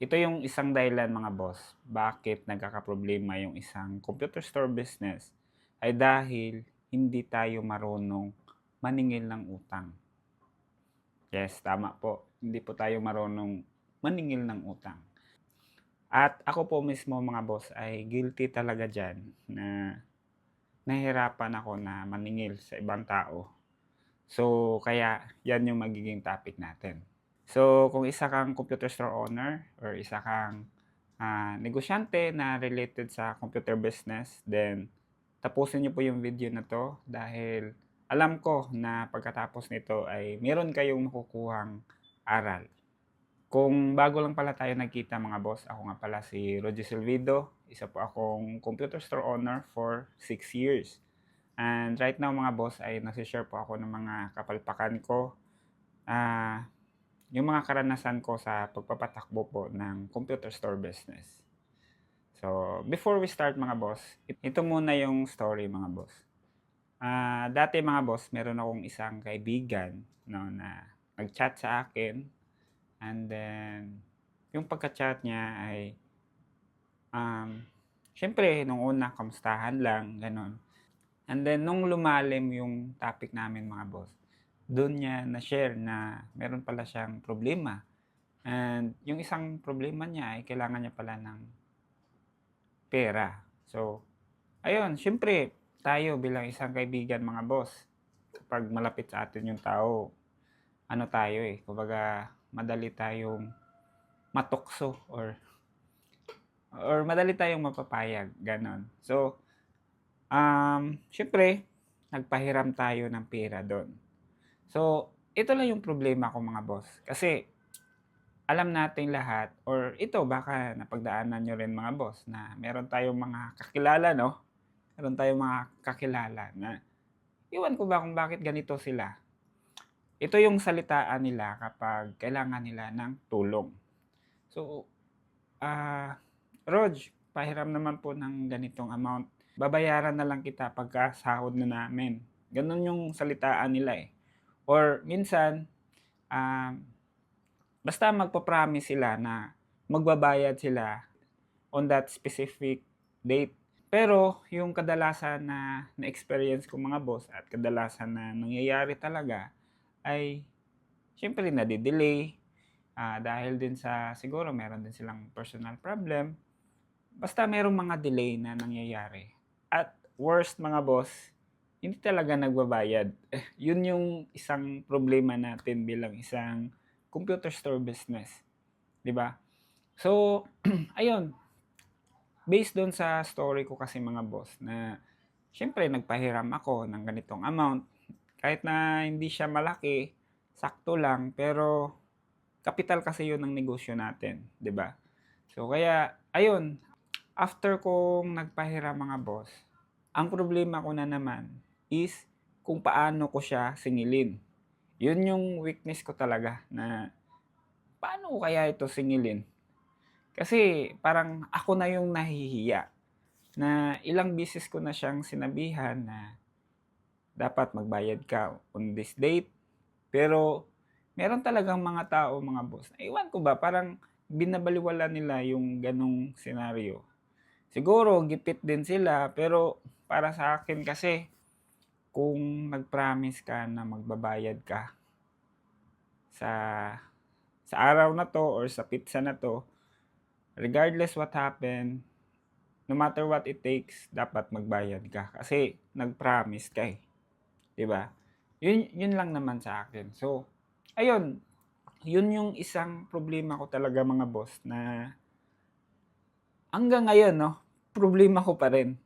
Ito yung isang dahilan mga boss, bakit nagkakaproblema yung isang computer store business ay dahil hindi tayo marunong maningil ng utang. Yes, tama po. Hindi po tayo marunong maningil ng utang. At ako po mismo mga boss ay guilty talaga dyan na nahihirapan ako na maningil sa ibang tao. So, kaya yan yung magiging topic natin. So, kung isa kang computer store owner or isa kang negosyante na related sa computer business, then tapusin niyo po yung video na to dahil alam ko na pagkatapos nito ay meron kayong makukuhang aral. Kung bago lang pala tayo nagkita mga boss, ako nga pala si Roger Silvido. Isa po akong computer store owner for 6 years. And right now mga boss ay nasi-share po ako ng mga kapalpakan ko. Yung mga karanasan ko sa pagpapatakbo po ng computer store business. So, before we start mga boss, ito muna yung story mga boss. Dati mga boss, meron akong isang kaibigan no, na nag-chat sa akin. And then, yung pagka-chat niya ay, syempre, nung una, kamustahan lang, ganon. And then, nung lumalim yung topic namin mga boss, doon niya na-share na meron pala siyang problema. And yung isang problema niya ay kailangan niya pala ng pera. So, ayun, syempre, tayo bilang isang kaibigan mga boss, kapag malapit sa atin yung tao, ano tayo kumbaga madali tayong matukso or madali tayong mapapayag, ganon. So, syempre, nagpahiram tayo ng pera doon. So, ito lang yung problema ko mga boss. Kasi, alam nating lahat, or ito baka napagdaanan nyo rin mga boss, na meron tayong mga kakilala, no? Meron tayong mga kakilala na, iwan ko ba kung bakit ganito sila. Ito yung salitaan nila kapag kailangan nila ng tulong. So, Rog, pahiram naman po ng ganitong amount. Babayaran na lang kita pagka sahod na namin. Ganun yung salitaan nila Or minsan, basta magpa-promise sila na magbabayad sila on that specific date. Pero yung kadalasan na na-experience ko mga boss at kadalasan na nangyayari talaga ay siyempre nade-delay dahil din sa siguro meron din silang personal problem. Basta merong mga delay na nangyayari. At worst mga boss, hindi talaga nagbabayad. Yun yung isang problema natin bilang isang computer store business, 'di ba? So, ayun, based doon sa story ko kasi mga boss na syempre nagpahiram ako ng ganitong amount kahit na hindi siya malaki, sakto lang pero kapital kasi 'yun ng negosyo natin, 'di ba? So kaya ayun, after kong nagpahiram mga boss, ang problema ko na naman is kung paano ko siya singilin. Yun yung weakness ko talaga na paano ko kaya ito singilin? Kasi parang ako na yung nahihiya na ilang beses ko na siyang sinabihan na dapat magbayad ka on this date. Pero meron talagang mga tao, mga boss, na iwan ko ba, parang binabaliwala nila yung ganong senaryo. Siguro, gipit din sila, pero para sa akin kasi, kung nag-promise ka na magbabayad ka sa araw na to or sa pizza na to, regardless what happen, no matter what it takes, dapat magbayad ka. Kasi nag-promise ka 'di ba? Yun lang naman sa akin. So, ayun, yun yung isang problema ko talaga mga boss na hanggang ngayon, no, problema ko pa rin.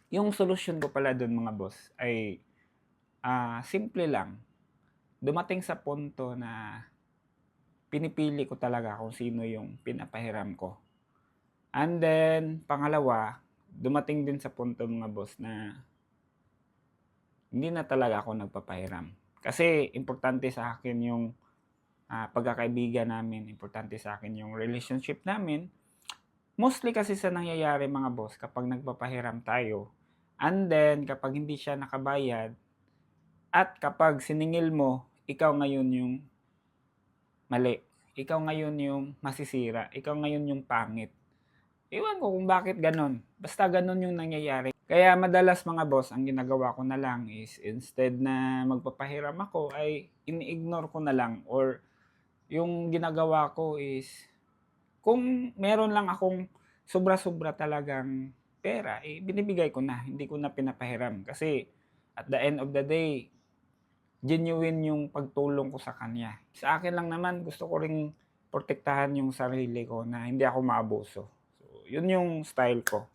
Yung solusyon ko pala dun mga boss ay simple lang. Dumating sa punto na pinipili ko talaga kung sino yung pinapahiram ko. And then, pangalawa, dumating din sa punto mga boss na hindi na talaga ako nagpapahiram. Kasi importante sa akin yung pagkakaibigan namin, importante sa akin yung relationship namin. Mostly kasi sa nangyayari mga boss kapag nagpapahiram tayo, and then kapag hindi siya nakabayad, at kapag siningil mo, ikaw ngayon yung mali. ikaw ngayon yung masisira, ikaw ngayon yung pangit. Ewan ko kung bakit gano'n, basta gano'n yung nangyayari. Kaya madalas mga boss, ang ginagawa ko na lang is instead na magpapahiram ako ay ini-ignore ko na lang, or yung ginagawa ko is kung meron lang akong sobra-sobra talagang pera, eh, binibigay ko na, hindi ko na pinapahiram. Kasi at the end of the day, genuine yung pagtulong ko sa kanya. Sa akin lang naman, gusto ko ring protektahan yung sarili ko na hindi ako maabuso. So, yun yung style ko.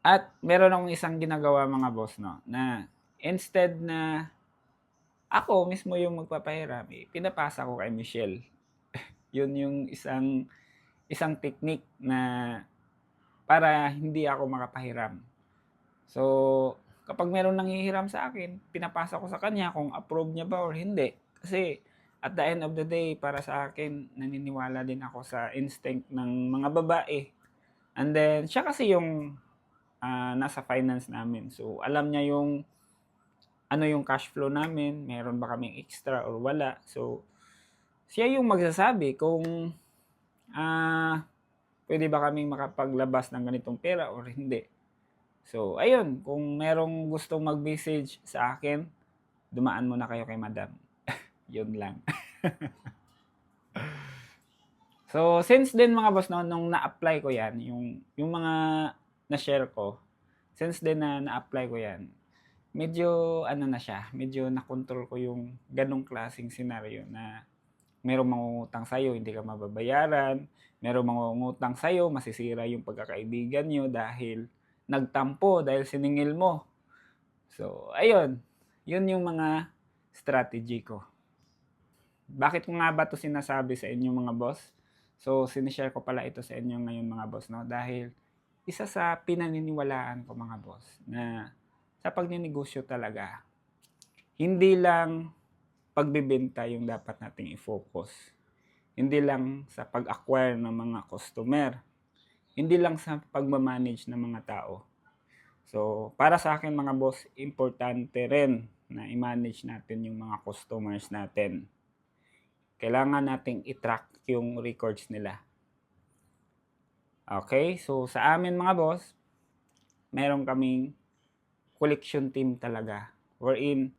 At meron akong isang ginagawa mga boss, no, na instead na ako mismo yung magpapahiram, eh, pinapasa ko kay Michelle. Yun yung isang technique na para hindi ako makapahiram. So, kapag meron nanghihiram sa akin, pinapasa ko sa kanya kung approve niya ba or hindi. Kasi at the end of the day, para sa akin, naniniwala din ako sa instinct ng mga babae. And then, siya kasi yung nasa finance namin. So, alam niya yung ano yung cash flow namin, meron ba kaming extra or wala. So, siya yung magsasabi kung pwede ba kaming makapaglabas ng ganitong pera or hindi. So, ayun, kung merong gustong mag-message sa akin, dumaan muna kayo kay madam. Yun lang. So, since din mga boss, no, nung na-apply ko yan, yung mga na-share ko, since din na na-apply ko yan, medyo ano na siya, medyo na-control ko yung ganong klaseng senaryo na merong mangungutang sa'yo, hindi ka mababayaran, merong mangungutang sa'yo, masisira yung pagkakaibigan nyo dahil nagtampo, dahil siningil mo. So, ayun, yun yung mga strategy ko. Bakit ko nga ba ito sinasabi sa inyo mga boss? So, sinishare ko pala ito sa inyo ngayon mga boss, no? Dahil isa sa pinaniniwalaan ko mga boss na sa pagninegosyo talaga, hindi lang pagbebenta yung dapat nating i-focus. Hindi lang sa pag-acquire ng mga customer. Hindi lang sa pagmamanage ng mga tao. So, para sa akin mga boss, importante rin na i-manage natin yung mga customers natin. Kailangan nating i-track yung records nila. Okay? So, sa amin mga boss, meron kaming collection team talaga. Wherein,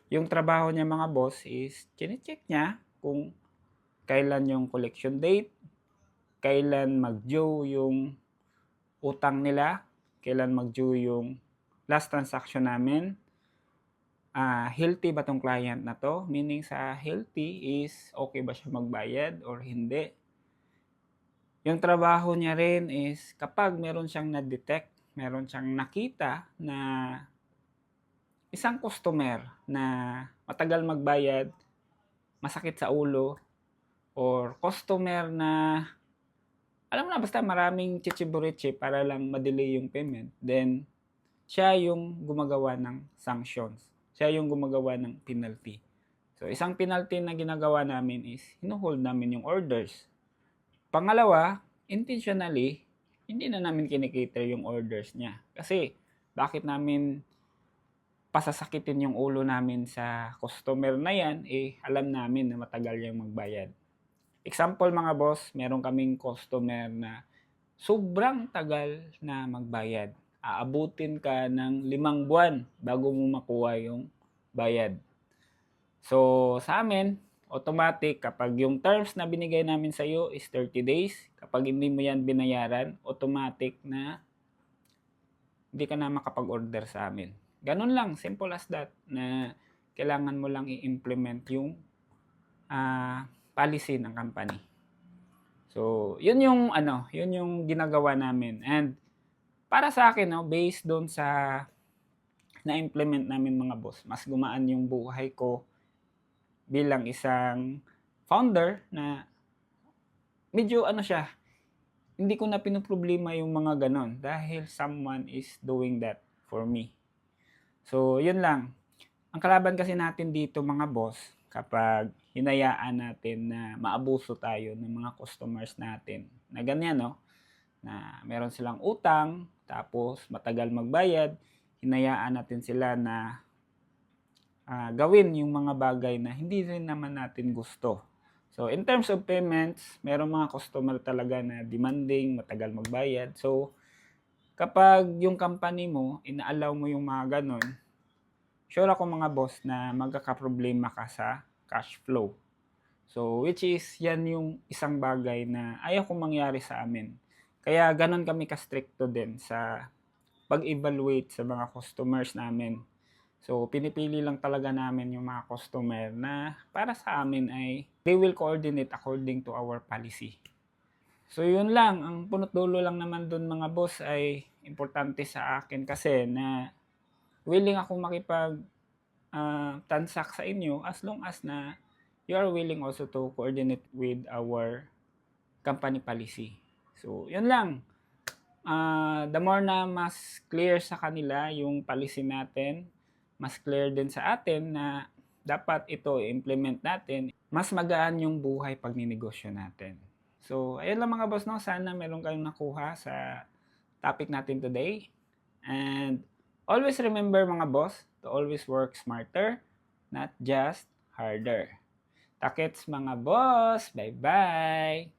yung trabaho niya mga boss is, chine-check niya kung kailan yung collection date, kailan mag-due yung utang nila, kailan mag-due yung last transaction namin, healthy ba tong client na to? Meaning sa healthy is okay ba siya magbayad or hindi. Yung trabaho niya rin is kapag meron siyang na-detect, meron siyang nakita na isang customer na matagal magbayad, masakit sa ulo, or customer na alam mo na basta maraming chichiburitsi para lang madelay yung payment, then siya yung gumagawa ng sanctions. Siya yung gumagawa ng penalty. So, isang penalty na ginagawa namin is hinuhold namin yung orders. Pangalawa, intentionally, hindi na namin kinikater yung orders niya. Kasi, bakit namin pasasakitin yung ulo namin sa customer na yan, eh, alam namin na matagal yung magbayad. Example mga boss, meron kaming customer na sobrang tagal na magbayad. Aabutin ka ng 5 buwan bago mo makuha yung bayad. So, sa amin, automatic kapag yung terms na binigay namin sa iyo is 30 days, kapag hindi mo yan binayaran, automatic na hindi ka na makapag-order sa amin. Ganun lang, simple as that, na kailangan mo lang i-implement yung policy ng company. So, yun yung ginagawa namin. And para sa akin, no, based doon sa na-implement namin mga boss, mas gumaan yung buhay ko bilang isang founder na medyo hindi ko na pinoproblema yung mga ganon dahil someone is doing that for me. So, yun lang. Ang kalaban kasi natin dito mga boss, kapag hinayaan natin na maabuso tayo ng mga customers natin na ganyan, no? Na meron silang utang, tapos matagal magbayad, hinayaan natin sila na gawin yung mga bagay na hindi rin naman natin gusto. So, in terms of payments, merong mga customer talaga na demanding, matagal magbayad. So, kapag yung company mo, ina-allow mo yung mga gano'n, sure ako mga boss na magkakaproblema ka sa cash flow. So, which is, yan yung isang bagay na ayaw kong mangyari sa amin. Kaya ganun kami ka-stricto din sa pag-evaluate sa mga customers namin. So, pinipili lang talaga namin yung mga customer na para sa amin ay they will coordinate according to our policy. So, yun lang. Ang punot dulo lang naman dun mga boss ay importante sa akin kasi na willing ako makipag transact sa inyo as long as na you are willing also to coordinate with our company policy. So, yun lang. The more na mas clear sa kanila yung policy natin, mas clear din sa atin na dapat ito i-implement natin, mas magaan yung buhay pag ninegosyo natin. So, ayun lang mga boss, no? Sana meron kayong nakuha sa topic natin today. And always remember mga boss, to always work smarter, not just harder. Takits mga boss! Bye-bye!